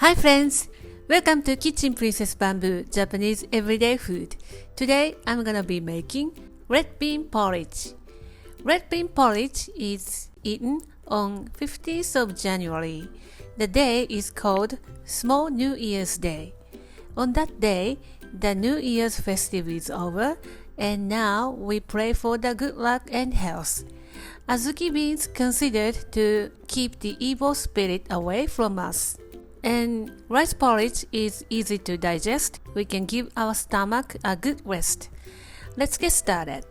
Hi friends! Welcome to Kitchen Princess Bamboo Japanese Everyday Food. Today I'm gonna be making red bean porridge. Red bean porridge is eaten on 15th of January. The day is called Small New Year's Day. On that day, the New Year's festive is over and now we pray for the good luck and health. Azuki beans considered to keep the evil spirit away from us. And rice porridge is easy to digest. We can give our stomach a good rest. Let's get started.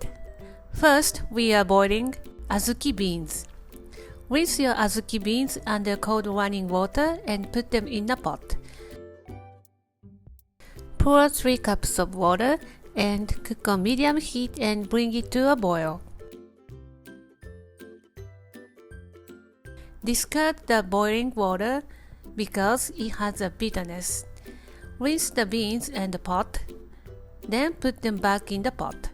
First, we are boiling Azuki beans. Rinse your Azuki beans under cold running water and put them in a pot. Pour 3 cups of water and cook on medium heat and bring it to a boil. Discard the boiling water because it has a bitterness. Rinse the beans and the pot, then put them back in the pot.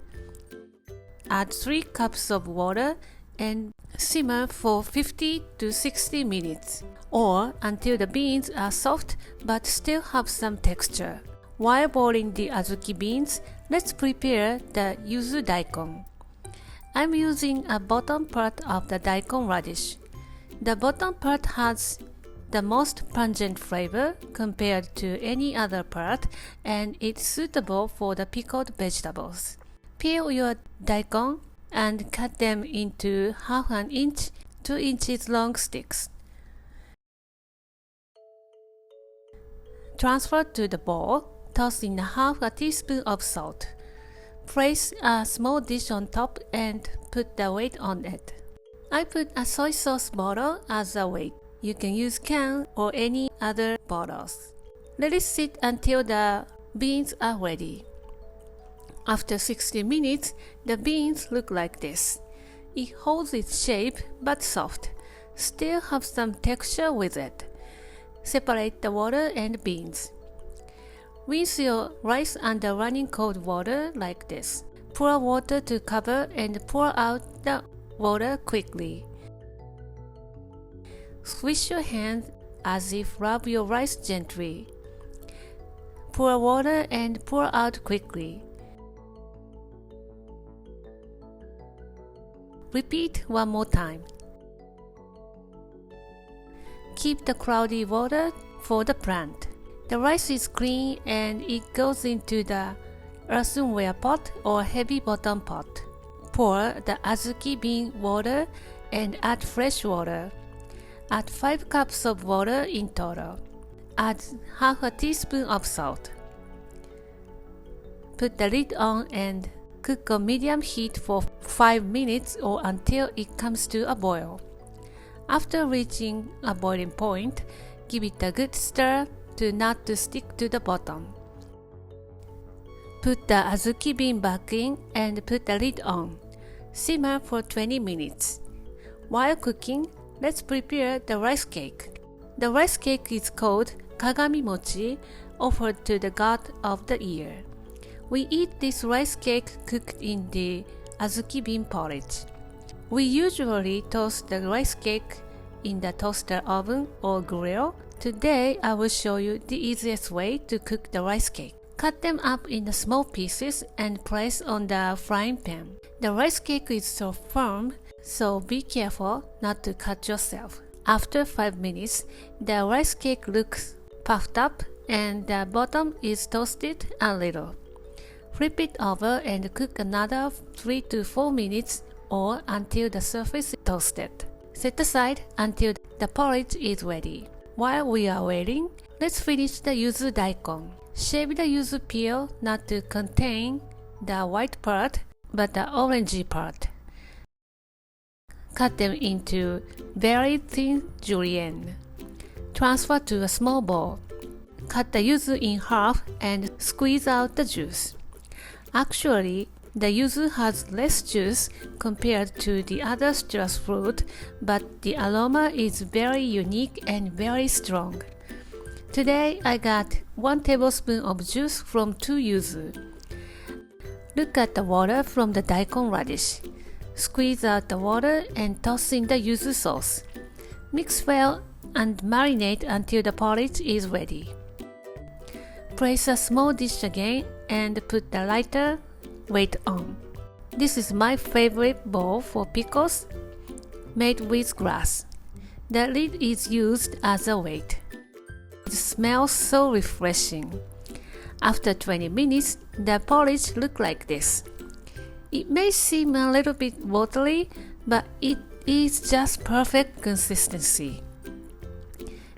Add 3 cups of water and simmer for 50 to 60 minutes or until the beans are soft but still have some texture. While boiling the Azuki beans, let's prepare the Yuzu Daikon. I'm using a bottom part of the daikon radish. The bottom part has the most pungent flavor compared to any other part and it's suitable for the pickled vegetables. Peel your daikon and cut them into half an inch, 2 inches long sticks. Transfer to the bowl, toss in half a teaspoon of salt. Place a small dish on top and put the weight on it. I put a soy sauce bottle as a weight. You can use can or any other bottles. Let it sit until the beans are ready. After 60 minutes, the beans look like this. It holds its shape but soft. Still have some texture with it. Separate the water and beans. Rinse your rice under running cold water like this. Pour water to cover and pour out the water quickly. Squish your hand as if rub your rice gently. Pour water and pour out quickly. Repeat one more time. Keep the cloudy water for the plant. The rice is clean and it goes into the earthenware pot or heavy bottom pot. Pour the Azuki bean water and add fresh water. Add 5 cups of water in total. Add half a teaspoon of salt. Put the lid on and cook on medium heat for 5 minutes or until it comes to a boil. After reaching a boiling point, give it a good stir to not to stick to the bottom. Put the Azuki bean back in and put the lid on. Simmer for 20 minutes. While cooking, let's prepare the rice cake. The rice cake is called Kagami Mochi, offered to the god of the year. We eat this rice cake cooked in the Azuki bean porridge. We usually toast the rice cake in the toaster oven or grill. Today I will show you the easiest way to cook the rice cake. Cut them up in small pieces and place on the frying pan. The rice cake is so firm, so be careful not to cut yourself. After 5 minutes, the rice cake looks puffed up and the bottom is toasted a little. Flip it over and cook another 3 to 4 minutes or until the surface is toasted. Set aside until the porridge is ready. While we are waiting, let's finish the Yuzu Daikon. Shave the yuzu peel not to contain the white part but the orangey part. Cut them into very thin julienne. Transfer to a small bowl. Cut the yuzu in half and squeeze out the juice. Actually, the yuzu has less juice compared to the other citrus fruit, but the aroma is very unique and very strong. Today I got 1 tablespoon of juice from 2 yuzu. Look at the water from the daikon radish. Squeeze out the water and toss in the yuzu sauce. Mix well and marinate until the porridge is ready. Place a small dish again and put the lighter weight on. This is my favorite bowl for pickles made with grass. The lid is used as a weight. It smells so refreshing. After 20 minutes, the porridge looks like this. It may seem a little bit watery, but it is just perfect consistency.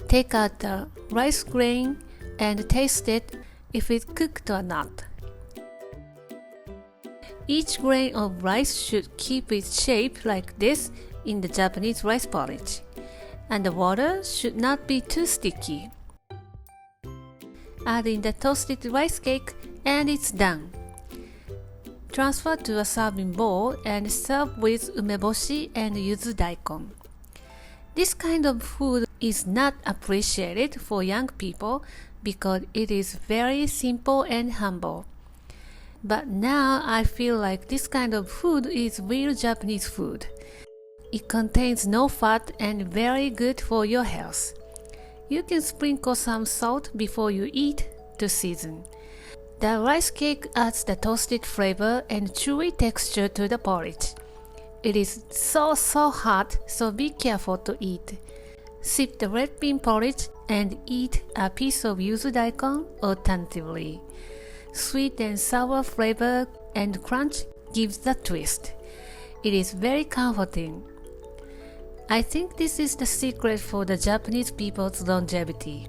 Take out the rice grain and taste it if it's cooked or not. Each grain of rice should keep its shape like this in the Japanese rice porridge, and the water should not be too sticky. Add in the toasted rice cake and it's done. Transfer to a serving bowl and serve with umeboshi and Yuzu Daikon. This kind of food is not appreciated for young people because it is very simple and humble. But now I feel like this kind of food is real Japanese food. It contains no fat and very good for your health. You can sprinkle some salt before you eat to season. The rice cake adds the toasted flavor and chewy texture to the porridge. It is so hot, so be careful to eat. Sip the red bean porridge and eat a piece of Yuzu Daikon alternatively. Sweet and sour flavor and crunch gives the twist. It is very comforting. I think this is the secret for the Japanese people's longevity.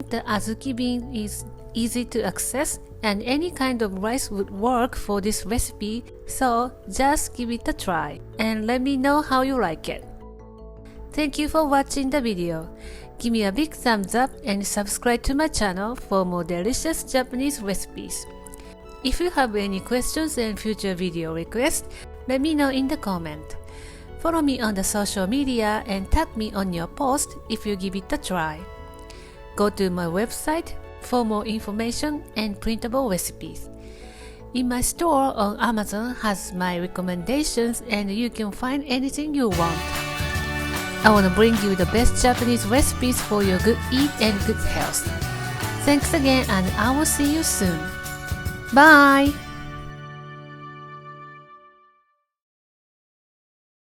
The Azuki bean is easy to access and any kind of rice would work for this recipe, so just give it a try and let me know how you like it. Thank you for watching the video. Give me a big thumbs up and subscribe to my channel for more delicious Japanese recipes. If you have any questions and future video requests, let me know in the comment. Follow me on the social media and tag me on your post if you give it a try. Go to my website for more information and printable recipes. In my store on Amazon has my recommendations and you can find anything you want. I want to bring you the best Japanese recipes for your good eat and good health. Thanks again and I will see you soon. Bye!